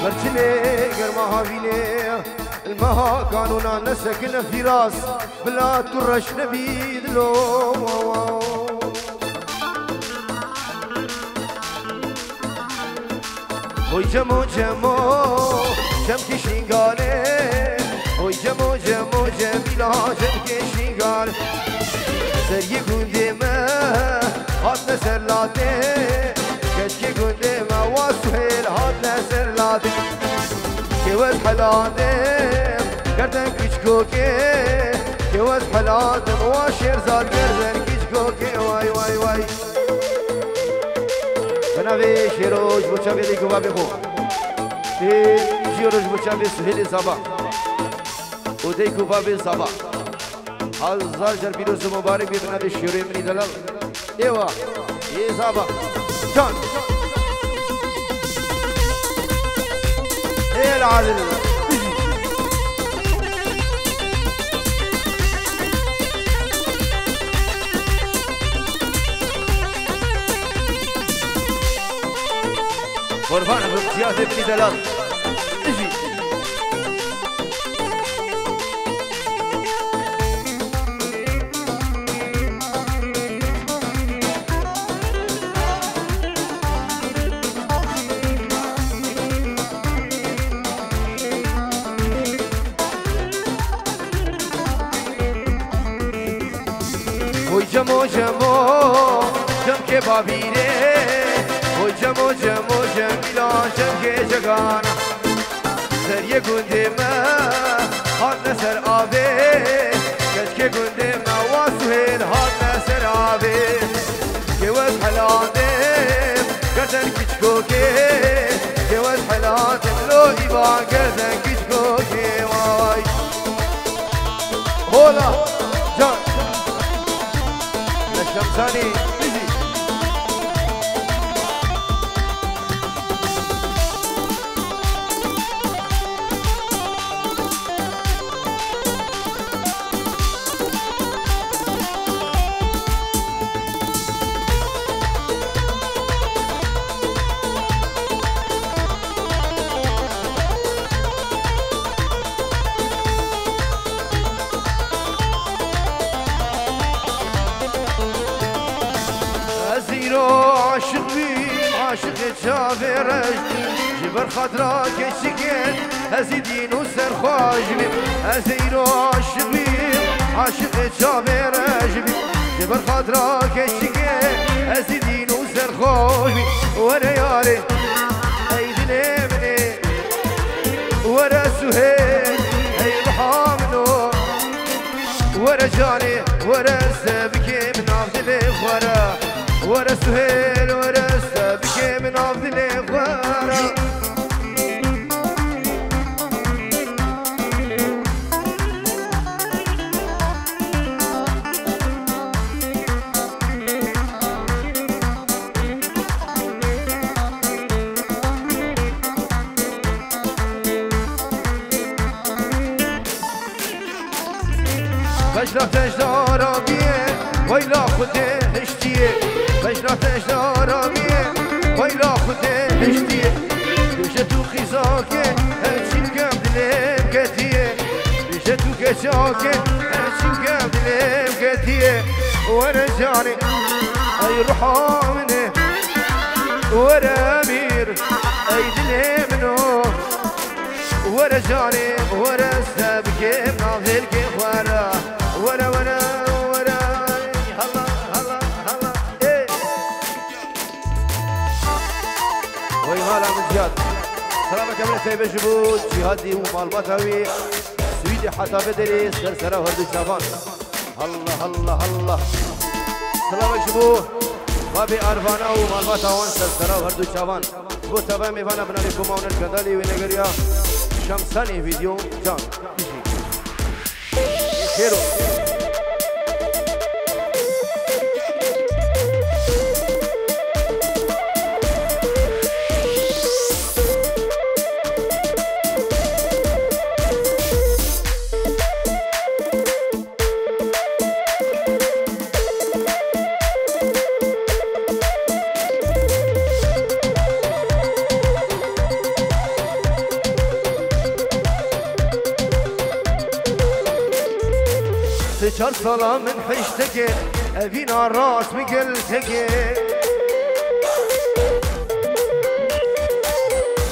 برجلي قرمها فيني المها قانونا نسكن في راس بلا ترش نبيد لو وي جمو جمو جمكي شنقالي وي جمو جمو جميلا جمكي شنقالي سري قندمه هات نسر لاتي كشكي قندمه واسهل هات نسر لاتي كيوز حلاتم گردن کچکوکه كيوز حلاتم واشير زاد گردن کچکوکه وای وای وای بناوی شیروش بچه بیدی گوه بخو شیروش بچه بی سهیل زبا و دی گوه بی زبا هزار جر بیروز مبارک بی بناوی شیروی منی دلال ایوا ای زبا جان ای العادل قربان بامتياز ابن دلال اجي وي جمو جمو جم كبابيري وي جمو جمو جميلا جمكي جگانا سريه قندمه هات نسر آبي كشكي قندمه واسهل هات نسر آبي كيوز حلاتم گردن كچكوكي كيوز حلاتم لو إيبا گردن كچكوكي واي هولا جان لشمساني عاشق جابرش جبر خاطرك الشكل هزيدين وسرخاج هزيرو عاشق جابرش جبر خاطرك الشكل هزيدين وسرخاج ورا ياري ايدني مني ورا سهيل اي بحامنو ورا جاني ورا سبكي من عبد ورا سهيل ورا سبكي من عبد الغوارة بجرة تجدارا بيه ويلا خده هشتيه بجرة تجدارا بيه ويلا خده هشتيه بجتو خزاكي هشين كم دلم كتيه بجتو كشاكي هشين كم دلم كتيه ورا جاني اي روحا منه ورا امير اي دلمنو ورا جاني ورا سابكي مناظر كي ورا ورا ورا ورا هلا هلا هلا ايه وي هلا من جهاد سلامة كاملة سايبة جبود جهادي ومالباتاوي سويدي حتى بدري سرسرة وهردو شافان هلا هلا هلا سلامة جبود بابي أرفانا ومالباتاوان سرسرة وهردو شافان بو تبا ميفانا بنالي كوماون الكندالي ونقريا شمساني فيديو جان خيرو چار سالا من حشتك أبينا راس مقلتك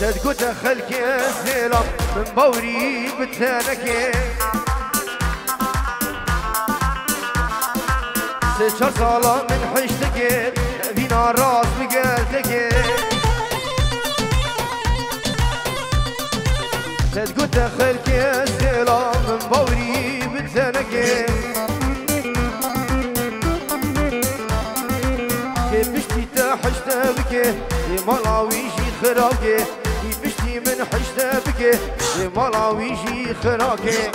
تدقوت خلقي السلام من بوري بتانك چار سالا من حشتك أبينا راس مقلتك تدقوت خلقي السلام من بوري بتانك بشتي تحشت بك ملاويشي خراكي بشتي من حشت بك ملاويشي خراكي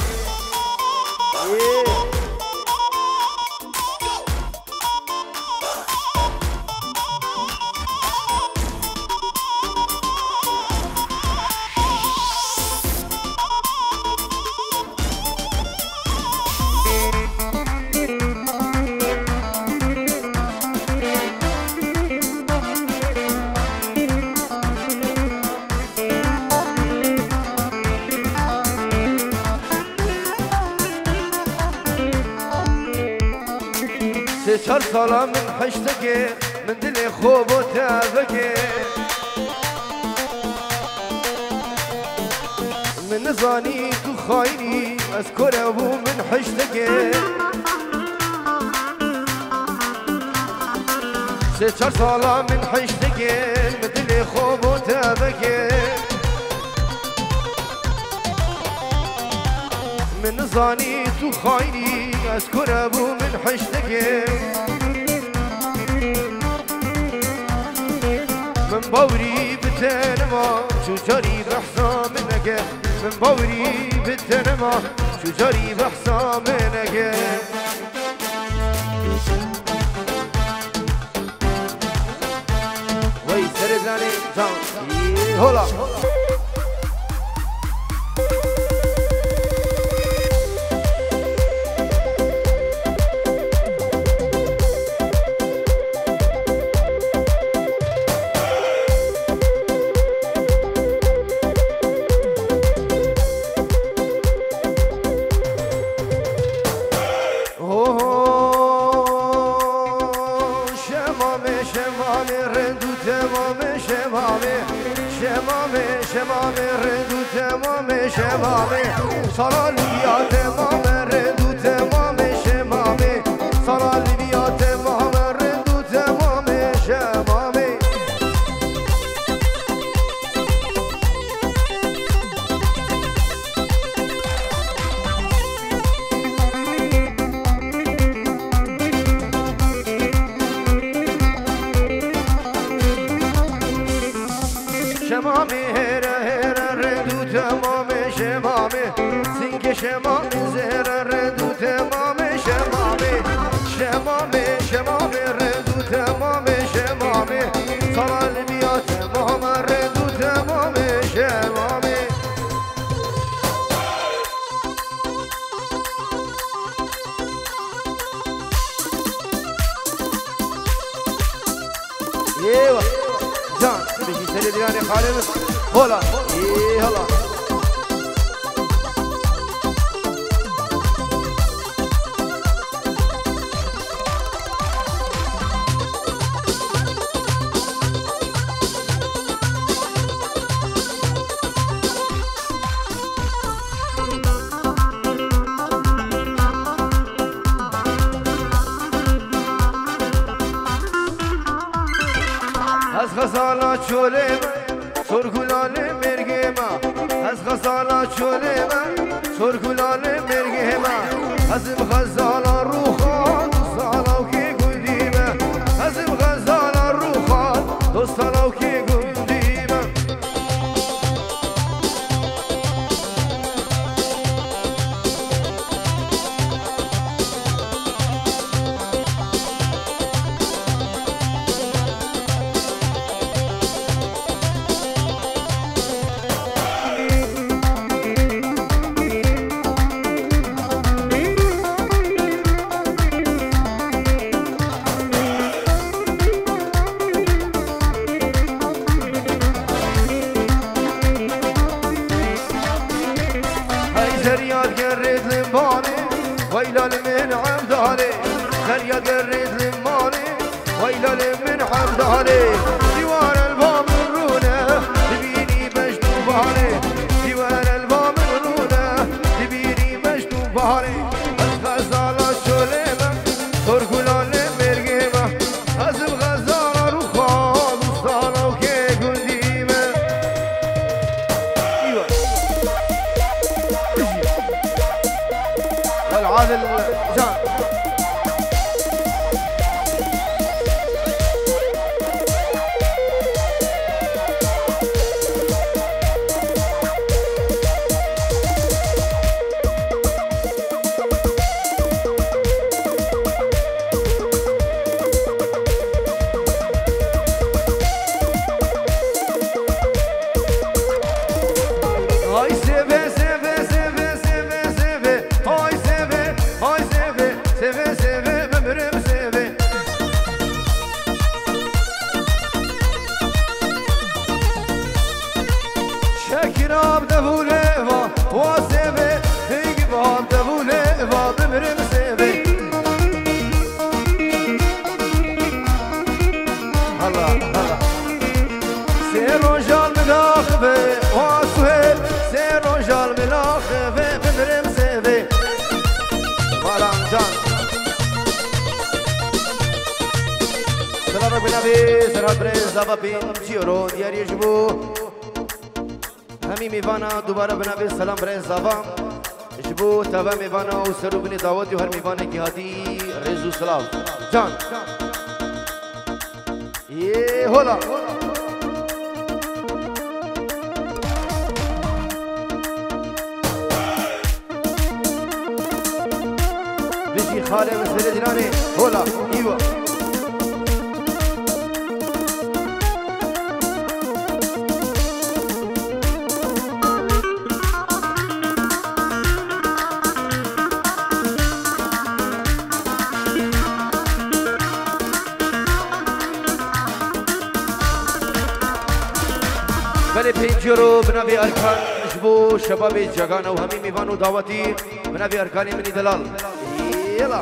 چار سالا من حشتك من دلي خوب وتابك من نزاني تخايني أذكر أبو من حشتك چار سالا من حشتك من دلي خوب وتابك من نزاني تخايني أذكر أبو من حشتك من بوري بتنما شو جاري بحصى منك من بوري بتنما شو جاري بحصى منك ويسرد لاني جان هولا شمامي ردو تمامي شمامي صار لي تمام ردو تمامي شمامي صار لي تمام ردو تمامي شمامي شمامي شمامي زهر ردو تمامي شمامي شمامي شمامي ردو تمامي شمامي صار البيات تمام ردو تمامي شمامي ايوه جان بيجي سيدي يعني خالد هلا ايه هلا غزالا چولم سرگلال مرگما از غزالا چولم سرگلال مرگما ازم غزالا روخان دوستانو که گندیمه ازم غزالا روخان دوستانو که گندیمه ويل من هيا قريت لمالي ويلا من حمد عليه ديوان الباب الرونه تبيني مجنوب عليه ديوان الباب الرونه تبيني مجنوب عليه الغزال الشليمه تركلان مرقيمه هزم غزال رخام وصاله وكي قديمه ايوه والعادل جان شكراب دبوليفا واسيبي هيك باب دبوليفا بمرم سيبي هلا هلا سير رجال ملاخبي واسوهيل سير رجال ملاخبي بمرم سيبي مالام جان سلام بنبي سلام بريز زبا بين جيرو ديار يجبو همی میوانا دوباره بنابه سلام برای زبان جبو تابه میوانا و سرو بنی دعوتی و هر میوانه کی هادی رزو سلام جان یه هولا بشی خاله مسئله دیرانه هولا ایوه بله پینجرو بنابی ارکان جبو شباب جگان و همی میوان و دعوتی بنابی ارکانی منی دلال یلا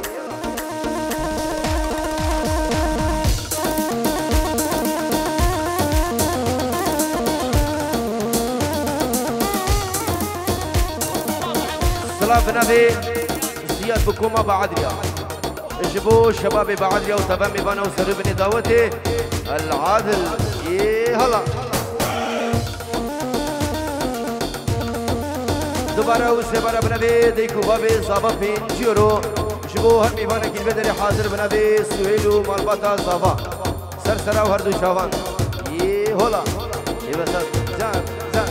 سلام بنابی زیاد بکوما بعدریا جبو شباب بعدریا و تبا میوان و سرو بنی دعوتی العادل هلا دوباره و سه بار بنابه دیکو بابه زابا پینجیرو جبو هر میوانه که بدر حاضر بنابه سوهیل و مالباتا زابا سرسرا و هر دو شاوان یه هولا یه بسات جان جان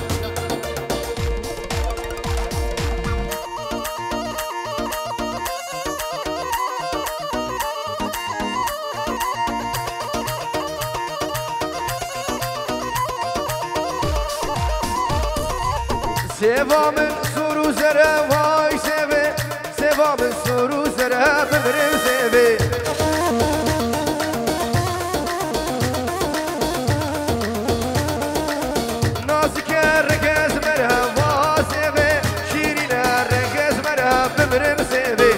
سوا من سرو زره وای سوه سوا من سرو زره ببرم سوه نازک رگز مره وا سوه شیرین رگز مره ببرم سوه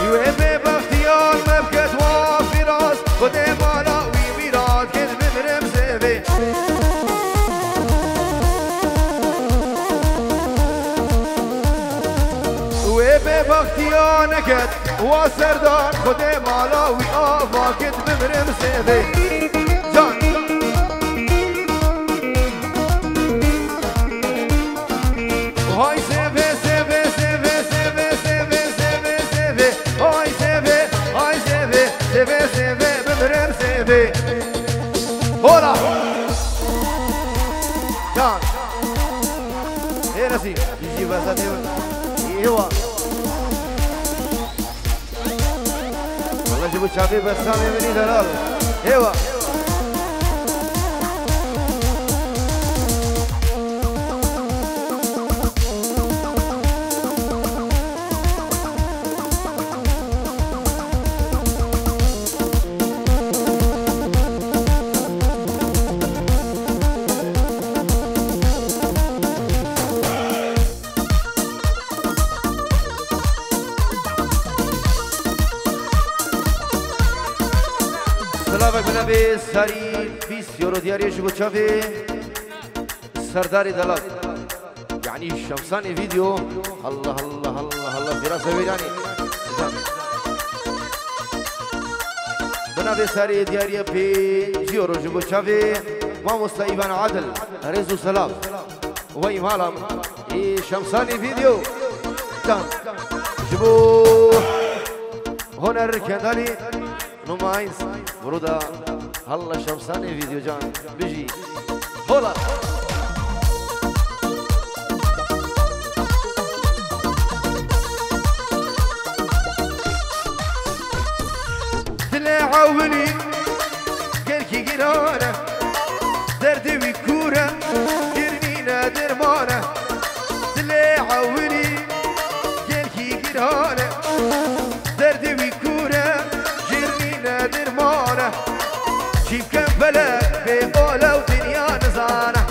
یوه به بختیار مبکت و فراز خود مالا بختيا نكد وسردان خدي مالاوي آفاكت بمرم سيدي جان هاي سيفي سيفي سيفي سيفي سيفي سيفي سيفي هاي سيفي هاي سيفي سيفي سيفي بمرم سيدي هولا جان ايه نسيم يجي بس ايه هو جبو شافي بسامي مني دلال ايوه سلامك بنبي ساري بيس يورو دياري جبو تشافي سرداري دلال يعني شمساني فيديو الله الله الله الله دراسة ويراني بنبي ساري دياري بي يورو جبو تشافي ومستا إيفان عادل رزو سلام وإمالام شمساني فيديو تام جبو هنر كندالي نمايز برودا هلا شمساني فيديو جان بيجي هلا دلي عاوني قلكي قرانة دردي وكورة جرني نادر مانة دلي عاوني قلكي قرانة دردي وكورة نادر ماله شيب كفلك بقولة ودنيا نزانة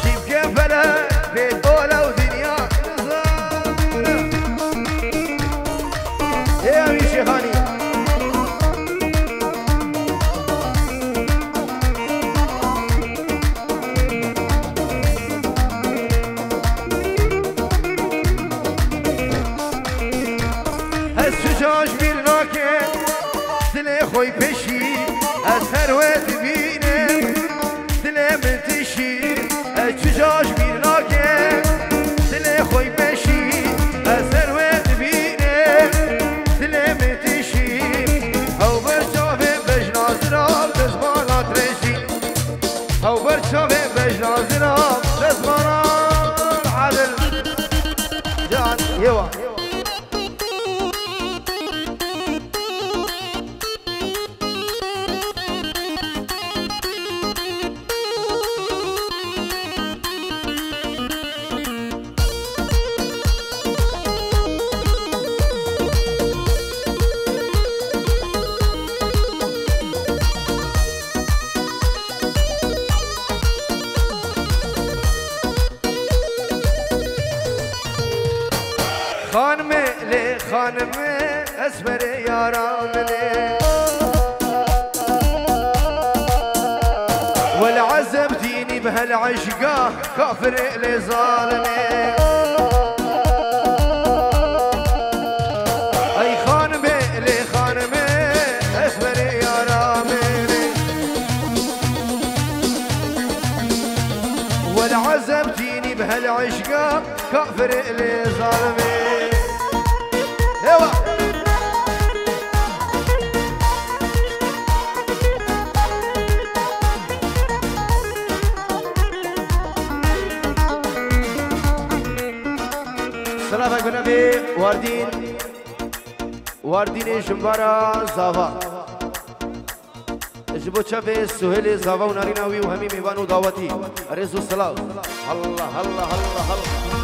شيب كفلك بقولة ودنيا نزانة يا أمي شيخاني هالشجاج بيرناكي دلي خوي بشي الثروة بينه دلي منتشي الشجاج بيرناكي دلي خوي بشي الثروة بينه دلي منتشي او برشافي بجنازراب دزمانات رشي او برشافي بجنازراب دزمانات عدل جان يوا خانمي لي خانمي اسمر ياران لي والعزب ديني بهالعشقة كافر لي ظالمي اي خانمي لي خانمي اسمر ياران لي والعزب ديني بهالعشقة كافر لي ظالمي سلامك بنبي واردين شمبارا زاوا جبو شافي سهيل زاوا وناريناوي وهمي ميوانو دعوتي رزو السلام الله الله الله الله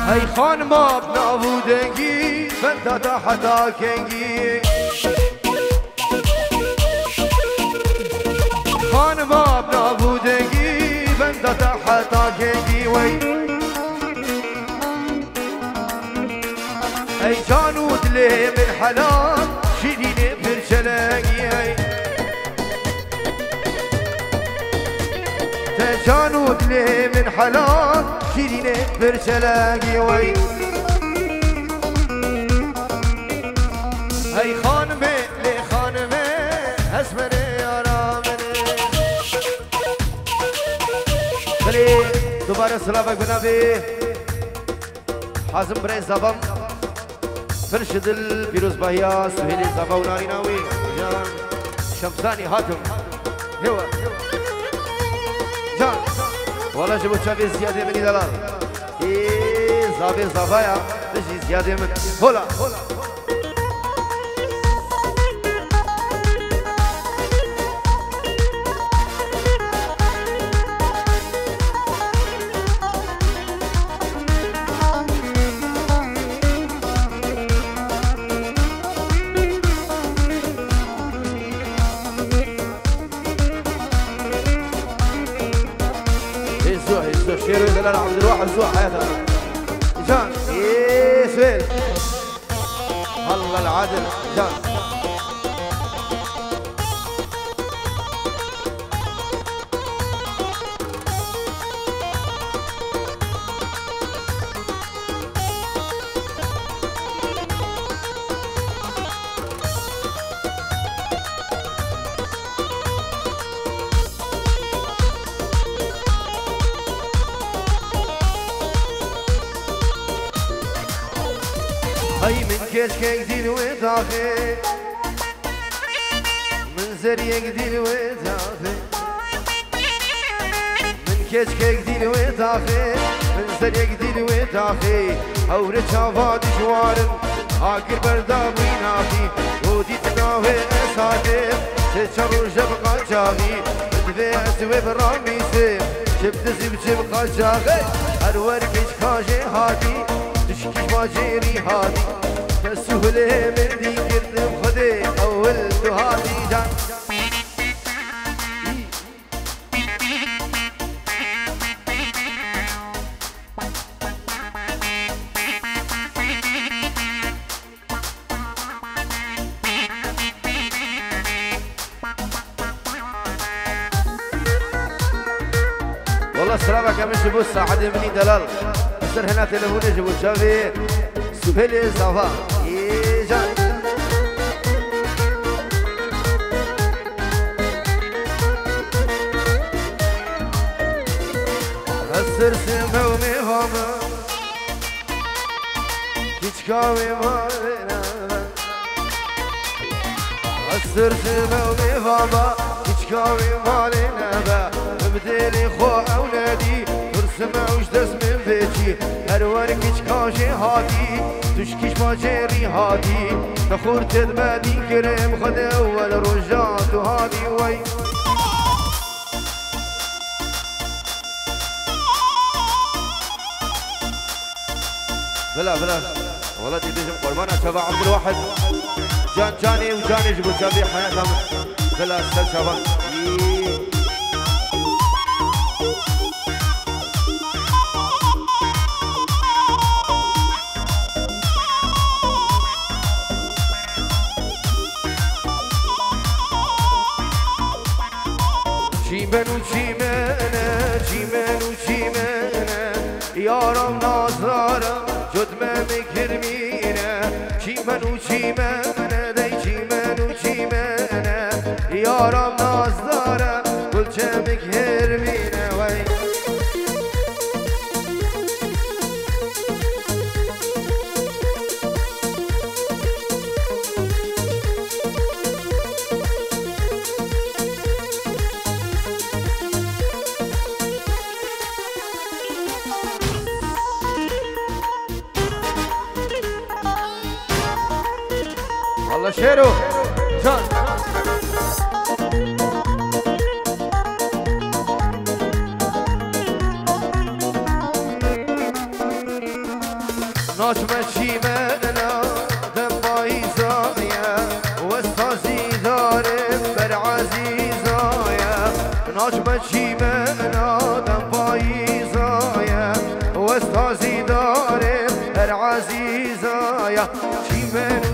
هاي خان ما بنابودنگی بنتا تا حتا کنگی خان ما بنابودنگی بنتا تا حتا کنگی وی ای جانو دلی من حلال شیرین برچلنگی جانو دلی من حلال شیرین برچلنگی وی ای خانمه لی خانمه اسمره آرامنه بلی دوباره سلامک بنابی حازم برای زبام فرشد البیروز بایا سهیل زبا و ناریناوی جان شمسانی حاتم هوا جان والا جبو چاوی زیاده منی دلال زابه زبایا بجی زیاده من هلا دلال عبد الواحد زوح حياتك جان سويل الله العادل جان هاي من كشك جديد وتاخي من زريق جديد وتاخي من كشك جديد وتاخي من زريق جديد وتاخي أورد شافات جوارن آخر بردا بيناخي ودي تناوي أساكي تشرو جبقى جاغي تبي أسوي برامي سيم شبت زيب جبقى جاغي أرور كشكاجي هادي تشكيش واجيري هادي كسهولة من دي قدم خدي أول هادي جان والله السلامة كمان جبوا الساعة مني دلال سر هنا تلفوني جبوا شافي سهيل صفا جان غسر سمه ومهامه كيشكاوي مالنا غسر سمه ومهامه كيشكاوي مالنا بديلي خو أولادي فرسمة وش دس من بيتي هرورك كاجي هادي تشكيش ما جيري هادي تخور تدمادي كريم خد أول رجعت هادي وي بلا والله دي بيجم قربانا تبع عبد الواحد جان جاني وجاني جبوا تابع حياتهم بلا استاذ شباب جيمن يارم نازارم جد ما مكرمينه جيمن دي جيمن يارم نازارم كل جمك هرمينه وي الله شيرو جان ناجمة شيمانا دم بايزايا واستازي دارم برعزيزايا ناجمة شيمانا دم بايزايا واستازي دارم برعزيزايا شيمان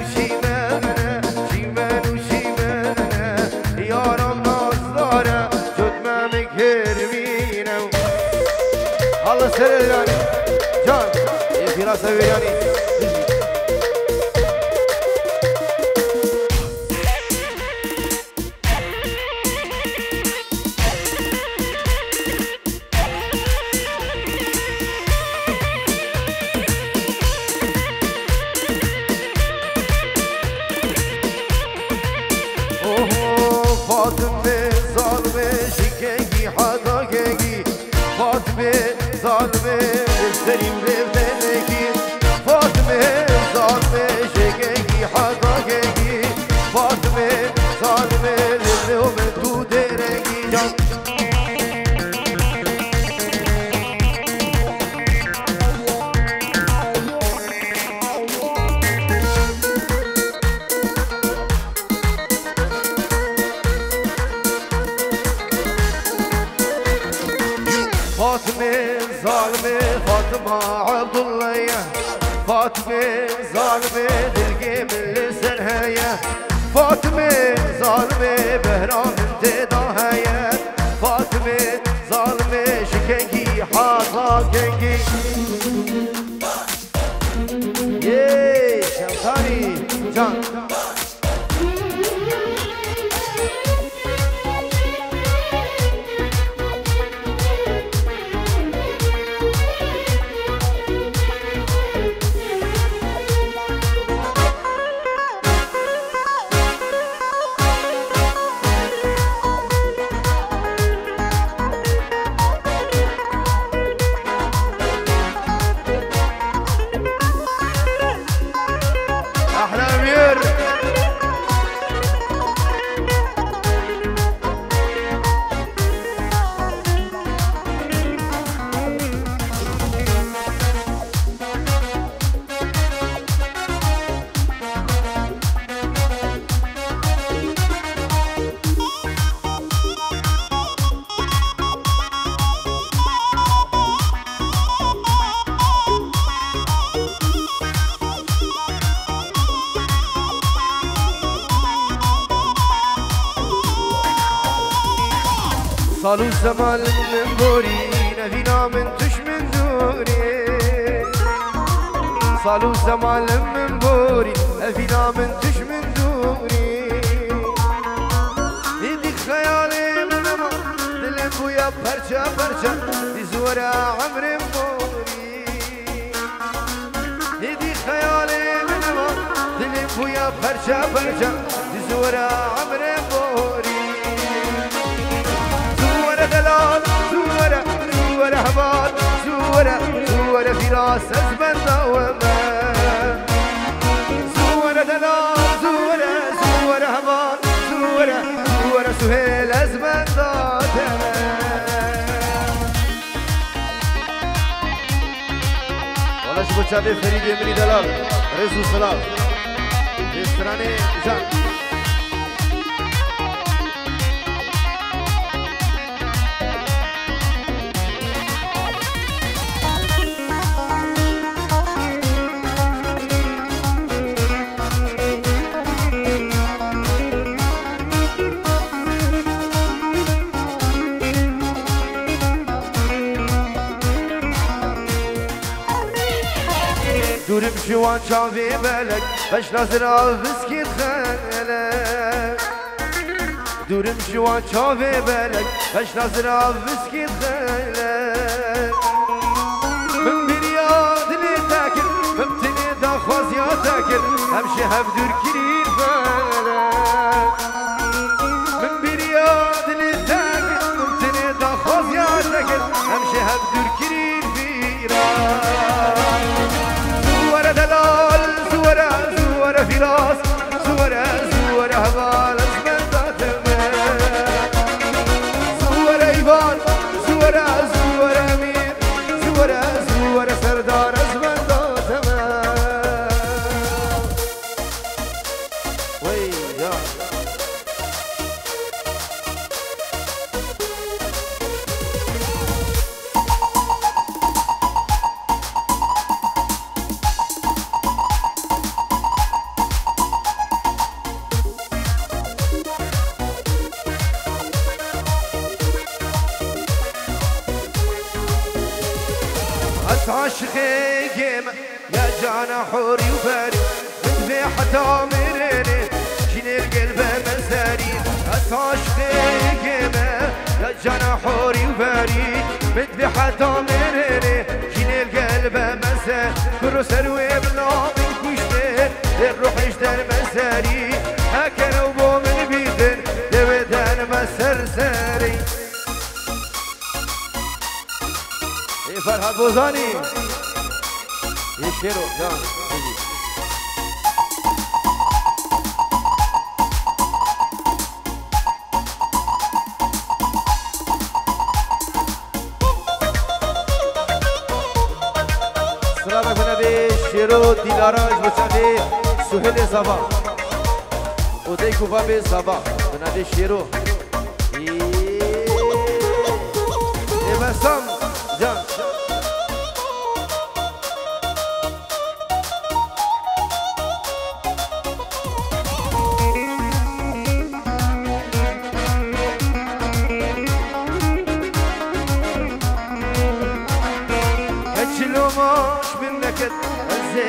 الله سر يعني جان في راسه يعني فاطمه ظالمه شكاكي حداكي فاطمه ظالمه السريم لبنانكي فاطمه ظالمه شكاكي حداكي فاطمه ظالمه لبنان تو دركي جان ماما عبد الله فاطمة ظالمة دلقي من لسانها يا فاطمة ظالمة بهرام انت ضاهية فاطمة ظالمة شكنجي حاطة كنجي ياي شمساني جان صالو زمان من بوري نفينا من تش من دوري صالو زمان من بوري نفينا من تش من دوري يديك خيالي من ما دلم بويا برشا برشا دي زورا عمري موري يديك خيالي من ما دلم بويا برشا برشا دي زورا عمري موري دلال زورة زورة هبال زورة زورة في راس أزمن دوما زورة دلال زورة زورة هبال زورة زورة سهيل أزمن دوما والله شو بتشافي فريد يمني دلال رزو سلام رستراني جان دورم جوان شافي بالك باش نظرة بسكيت خلك دورم جوان شافي بالك باش نظرة بسكيت خلك من برياد اللي تاكل فهمتني دا خواز يا تاكل همشي هبدور كرير بالك من برياد اللي تاكل فهمتني دا خواز يا تاكل همشي هبدور كرير زورة دلال زورة زورة في راس زورة زورة هبال أزمن ذاتما زورة إيفان زورة زورة أمير زورة زورة سردار أزمن ذاتما وي يا عاشقي قيمة يا جانا حوري وباري مدفع حتى مريني جيني القلب مساري عاشقي قيمة يا جانا حوري وباري مدفع حتى مريني جيني القلب مساري كرو سروي بلا من كشتين الروح يشتر مساري هكا وبو من بيتن دويدان مسر ساري فرحات بوزاني يشيرو جان سلامك بنبي شيرو ديلاراج بشافي سهيل صباح وديكو بابي صباح بنبي شيرو بسام جان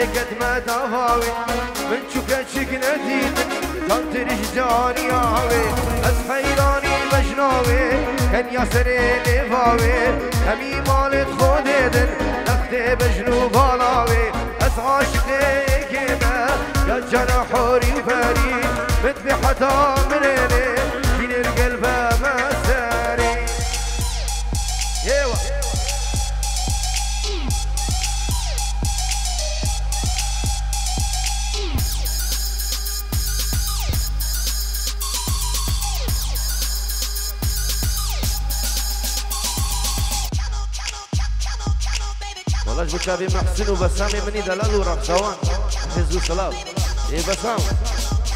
قد ما دافاوي من شوكتشك نديد كان ترجاني هاوي أسحيراني مجناوي كان ياسرين فاوي همي مالت خوديدن نقدي بجنوب هلاوي أسعاشقي كيما يا جنا حوري فري متبي حتى منيني فين القلب مساري يوا والله بكابي محسن وبسامي مني دلال ورقصوان حزو سلام ايه بسام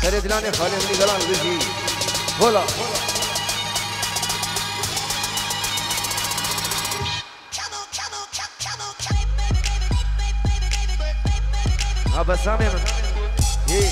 خير دلاني خالي مني دلال بيجي هلا ها بسامي من ايه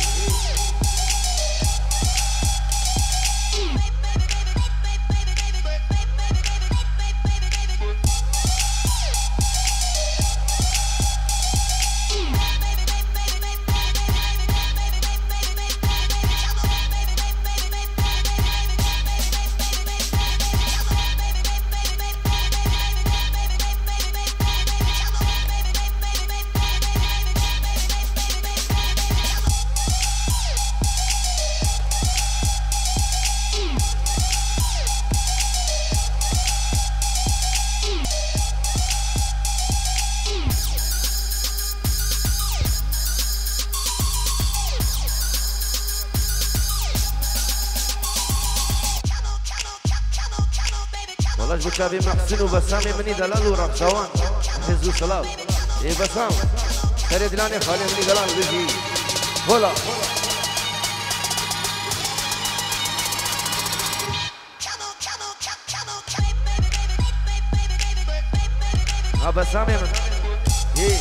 والله بكابي محسن وبسامي مني دلال ورقصوان حزو سلام ايه بسام خير دلاني خالي مني دلال بيجي هلا ها بسامي من ايه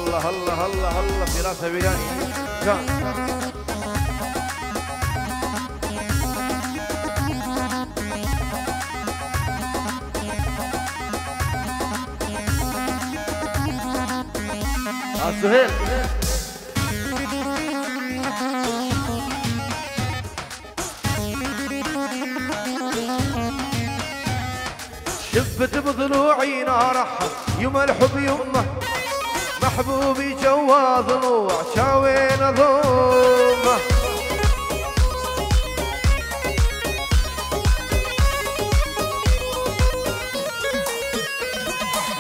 هلا في راس بياني كان سهيل شفت بضلوعي نارحة يوم الحب يمه محبوبي جوا ضلوع شاوين ضمه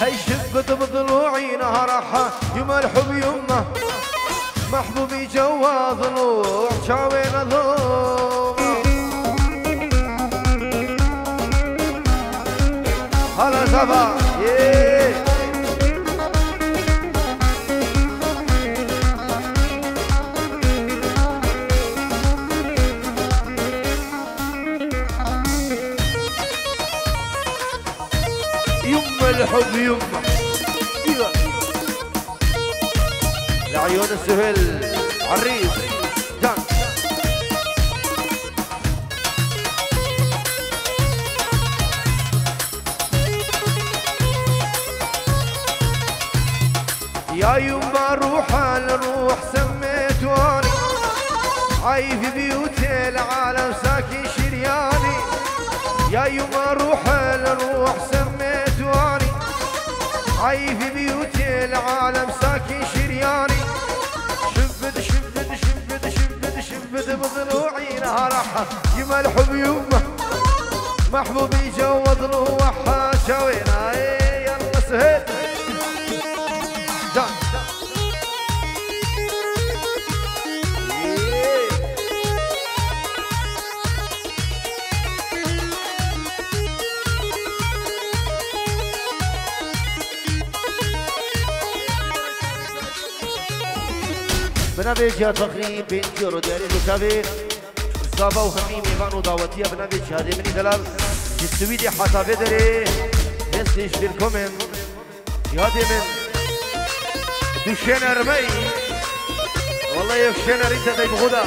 هي شفت بضلوعي نهرحة يوم الحب يمه محبوبي جوا ضلوع شاوين ضمه هلا زبا الحب يمه لعيون السهل عريس جان يا يما روح الروح سميت واني عايف بيوتي العالم ساكن شرياني يا يما روح الروح سميت واني عايف بيوتي العالم ساكن شرياني شفت شفت شفت شفت شفت بضلوعي نهرحة يما الحب يمه محبوبي جود روحها شوينا يلا سهيل جان بنابێت یا تقريب بين جورو ديالي لوكافي زابا وخميم ايفان ودعوتيا بنابێت شهادة مني دلال السويدي حتى بدري هستيش بالكومن شهادة من دوشين رمي والله يفشين ريتا دايب غدا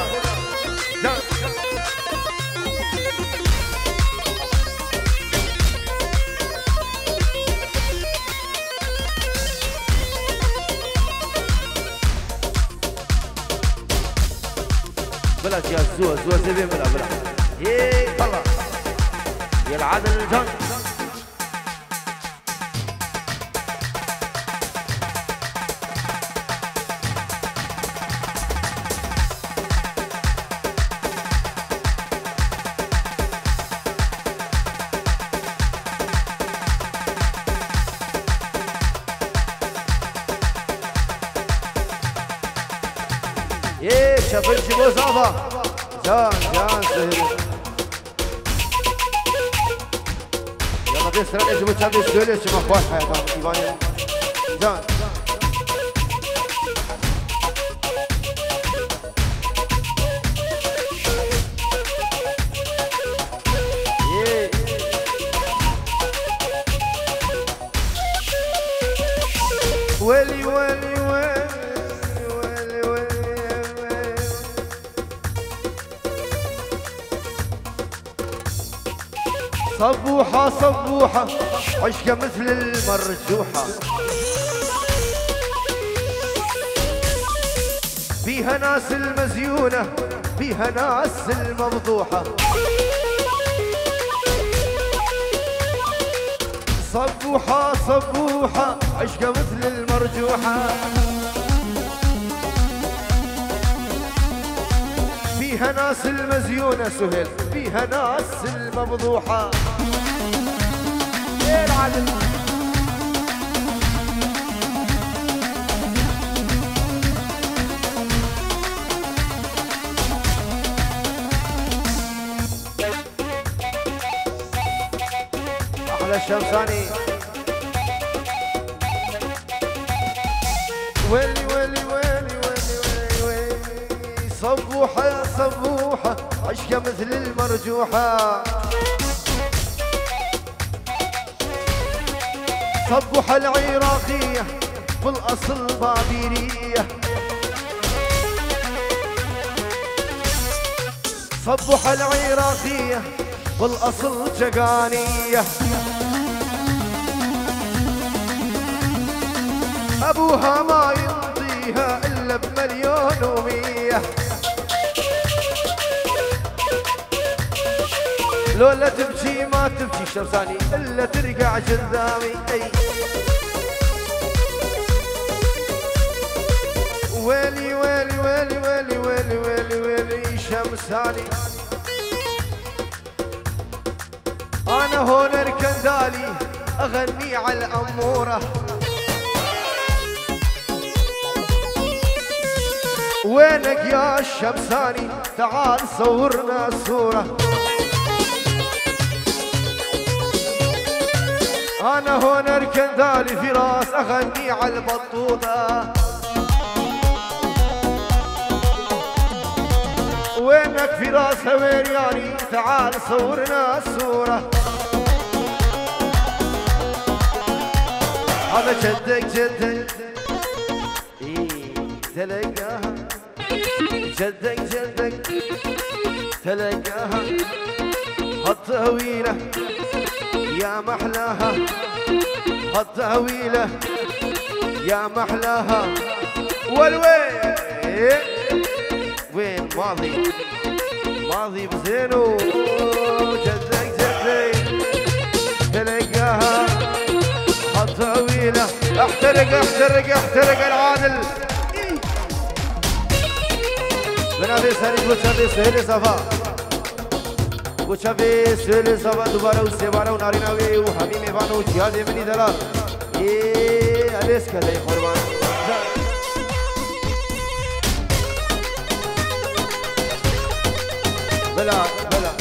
بلا يا زوا زبين بلا هي طلع يا العدل الجن شافل جيبو زعفا جان سهل يلا بيسرق يجيبو تشابي سهل شما خواه حيطان ايواني جان ويلي ويلي صبوحة صبوحة عشقة مثل المرجوحة بيها ناس المزيونة بيها ناس المفضوحة صبوحة صبوحة عشقة مثل المرجوحة فيها ناس المزيونة سهل فيها ناس المفضوحة ايه العدل أحلى الشمساني ويلي ويلي ويلي ويلي صبوحة يا صبوحة عشقة مثل المرجوحة صبوحة العراقية بالأصل بابيرية صبوحة العراقية بالأصل جقانية أبوها ما ينطيها إلا بمليون ومية لولا تبكي ما تبكي شمساني إلا ترقع قدامي أي ويلي ويلي ويلي ويلي ويلي ويلي ويلي شمساني أنا هون أركن دالي أغني على الأمورة وينك يا الشمساني تعال صورنا صورة أنا هون أركن دالي في راس أغني على البطوطة وينك في راس هويرياني تعال صورنا الصورة هذا جدك جدك تلقاها جدك جدك تلقاها هالطويلة يا محلاها هالطويلة يا محلاها والوين وين ماضي بزينو جدك جدك تلقاها هالطويلة احترق العادل بنابي سريد وسريد سهيل صفا وشافي سويل صبا دوباره وسيباره وناريناوي وحميم إيفانو وجهاد يمني دلال إيه أليس كذا يا قربان بلا بلا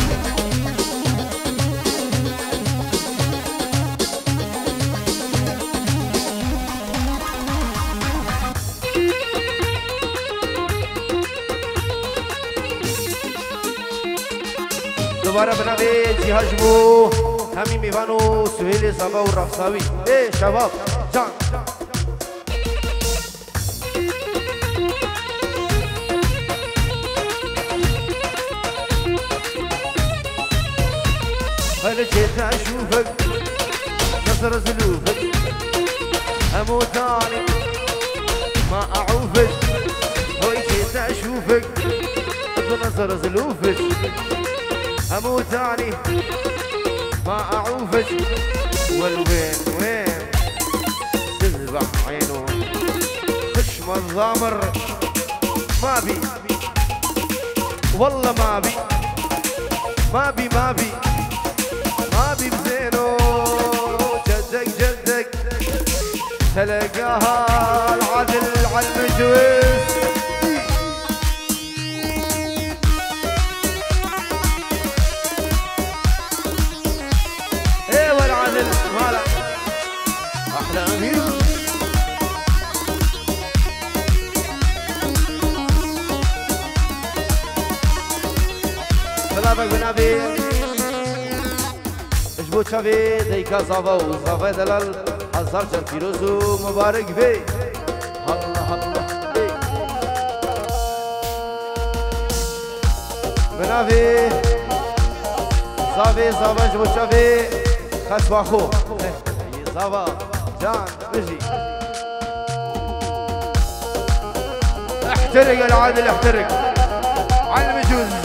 دوباره بنابه جهاز بو همین میوانو سهیل صبا و رفساوی ای شباب جان هلا جيت اشوفك نصر زلوفك اموتاني ما اعوفك هوي جيت اشوفك نصر زلوفك اموتاني ما اعوفك والوين وين تذبح عينه خشم الضامر ما بي والله ما بي ما بي ما بي ما بي بزينه جدك جدك تلقاها العدل على المجوز ايه والعدل مالا احلى امير سلامك بنابي اجبو شافي ديكا صافا وصافا دلال هزار شر فيروز مبارك بي الله الله بنابي صافي صافا اجبو شافي خسوا خو صافا جان بجي احترق العادل احترق على المجوز